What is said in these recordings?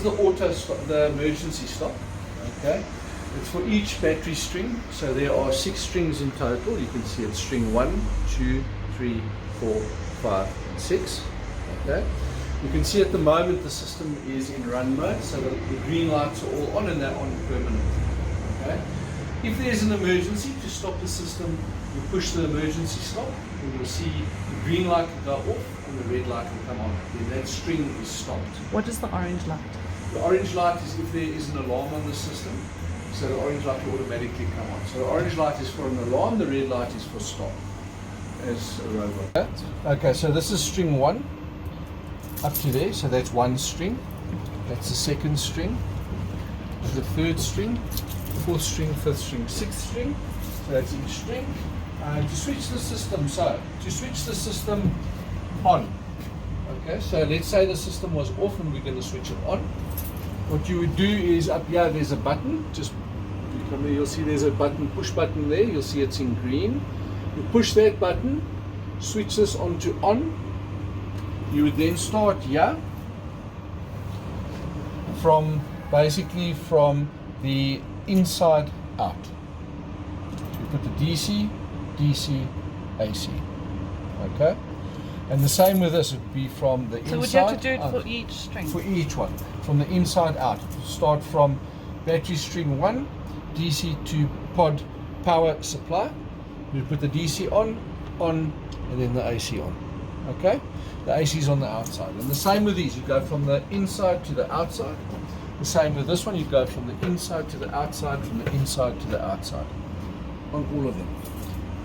the auto stop, the emergency stop. Okay, it's for each battery string. So there are 6 strings in total. You can see it's string 1, 2, 3, 4, 5, and 6. Okay. You can see at the moment the system is in run mode, so the green lights are all on and they're on permanently. Okay. If there's an emergency to stop the system, you push the emergency stop and you'll see the green light will go off and the red light will come on. Then that string is stopped. What is the orange light? The orange light is if there is an alarm on the system, so the orange light will automatically come on. So the orange light is for an alarm, the red light is for stop, as a robot. Okay, so this is string 1 up to there, so that's 1 string. That's the 2nd string, the 3rd string, 4th string, 5th string, 6th string. So that's each string. To switch the system, on. Okay, so let's say the system was off and we're going to switch it on. What you would do is up here there's a button, just come there, you'll see there's a button, push button there, you'll see it's in green. You push that button, switch this on to on. You would then start here from basically from the inside out. So you put the DC, DC, AC. Okay? And the same with this, it would be from the inside. So would you have to do it out. for each string? For each one, from the inside out. Start from battery string 1, DC to pod power supply. You put the DC on, and then the AC on. Okay? The AC is on the outside. And the same with these, you go from the inside to the outside. The same with this one, you go from the inside to the outside, from the inside to the outside. On all of them.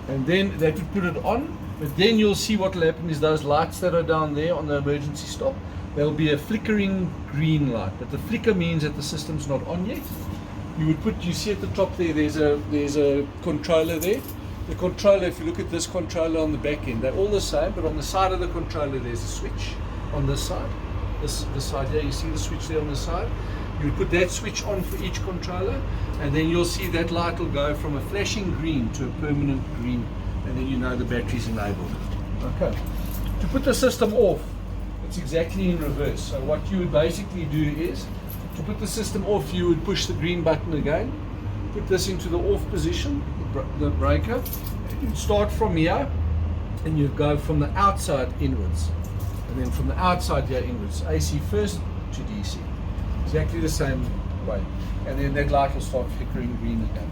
And then that would put it on. But then you'll see what will happen is those lights that are down there on the emergency stop, there'll be a flickering green light. But the flicker means that the system's not on yet. You see at the top there, there's a controller there. The controller, if you look at this controller on the back end, they're all the same, but on the side of the controller there's a switch on this side. This side here, you see the switch there on the side. You put that switch on for each controller, and then you'll see that light will go from a flashing green to a permanent green. And then you know the battery's enabled. Okay. To put the system off, it's exactly in reverse. So what you would basically do is, to put the system off, you would push the green button again, put this into the off position, the breaker. You'd start from here, and you'd go from the outside inwards. And then from the outside here inwards, AC first to DC. Exactly the same way. And then that light will start flickering green again.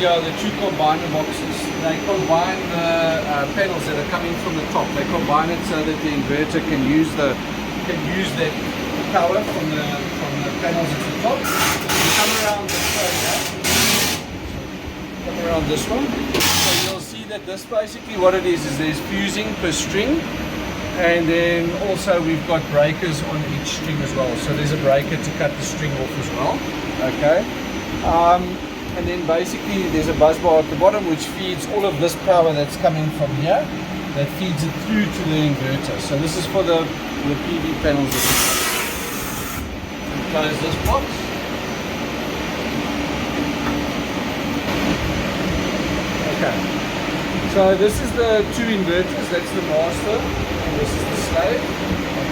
The 2 combiner boxes, they combine the panels that are coming from the top. They combine it so that the inverter can use that power from the panels at the top. You come around this way now. Come around this one. So you'll see that this basically what it is there's fusing per string, and then also we've got breakers on each string as well. So there's a breaker to cut the string off as well. Okay. And then basically there's a bus bar at the bottom which feeds all of this power that's coming from here, that feeds it through to the inverter. So this is for the PV panels at the top. Close this box. Okay. So this is the 2 inverters, that's the master, and this is the slave.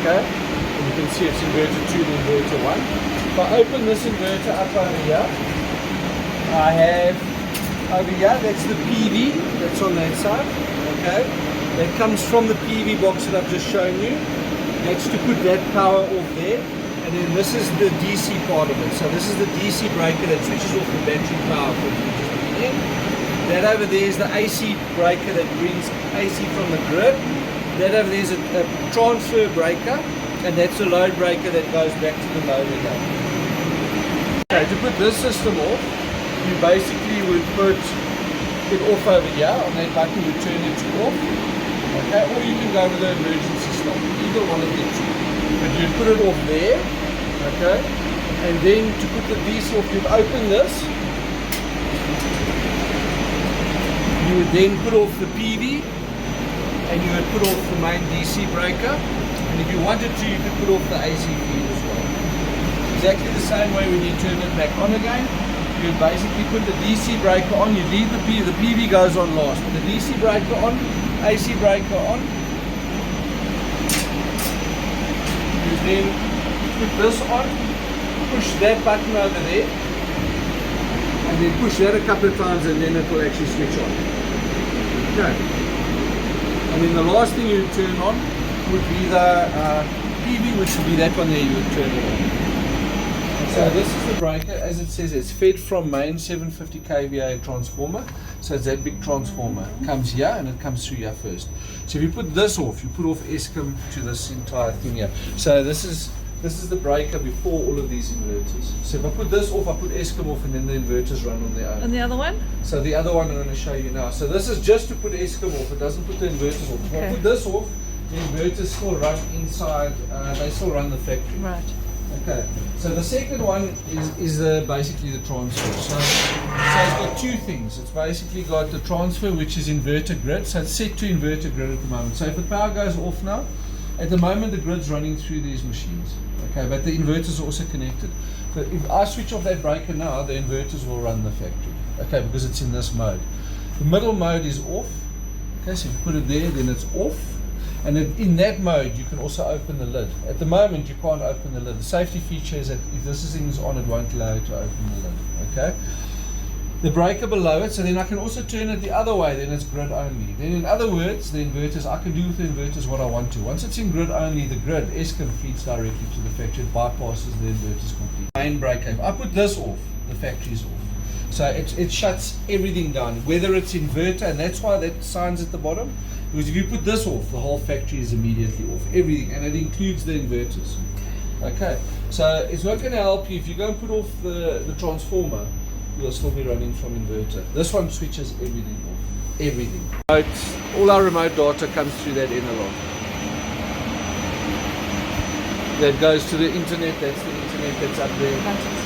Okay. And you can see it's inverter 2 and inverter 1. If I open this inverter up over here, I have over here, that's the PV, that's on that side, okay? That comes from the PV box that I've just shown you. That's to put that power off there. And then this is the DC part of it. So this is the DC breaker that switches off the battery power for the in. That over there is the AC breaker that brings AC from the grid. That over there is a transfer breaker, and that's a load breaker that goes back to the load again. Okay, to put this system off, you basically would put it off over here on that button, you turn it to off, okay, or you can go with the emergency stop, either one of the two. But you put it off there, okay, and then to put the DC off, you'd open this, You would then put off the PV, and you would put off the main DC breaker, and if you wanted to, you could put off the AC feed as well. Exactly the same way when you turn it back on again. You would basically put the DC breaker on, you leave the PV goes on last. Put the DC breaker on, AC breaker on. You then put this on, push that button over there, and then push that a couple of times, and then it will actually switch on. Okay. And then the last thing you would turn on would be the PV, which would be that one there, you would turn it on. So this is the breaker, as it says, it's fed from main 750 kVA transformer. So it's that big transformer. It comes here and it comes through here first. So if you put this off, you put off Eskom to this entire thing here. So this is the breaker before all of these inverters. So if I put this off, I put Eskom off, and then the inverters run on their own. And the other one? So the other one I'm going to show you now. So this is just to put Eskom off, it doesn't put the inverters off. If I put this off, the inverters still run inside, they still run the factory. Right. Okay, so the second one is basically the transfer. So it's got two things. It's basically got the transfer, which is inverter grid. So it's set to inverter grid at the moment. So if the power goes off now, at the moment the grid's running through these machines. Okay, but the inverters are also connected. So if I switch off that breaker now, the inverters will run the factory. Okay, because it's in this mode. The middle mode is off. Okay, so if you put it there, then it's off. And in that mode, you can also open the lid. At the moment, you can't open the lid. The safety feature is that if this thing's on, it won't allow you to open the lid. Okay. The breaker below it, so then I can also turn it the other way. Then it's grid only. Then, in other words, the inverters, I can do with the inverters what I want to. Once it's in grid only, the grid Eskom feeds directly to the factory. It bypasses the inverters completely. Main breaker. If I put this off, the factory's off. So it shuts everything down, whether it's inverter, and that's why that sign's at the bottom. Because if you put this off, the whole factory is immediately off, everything, and it includes the inverters. Okay, so it's not going to help you if you go and put off the transformer, you'll still be running from inverter. This one switches everything off, everything. All our remote data comes through that analog. That goes to the internet, that's the internet that's up there.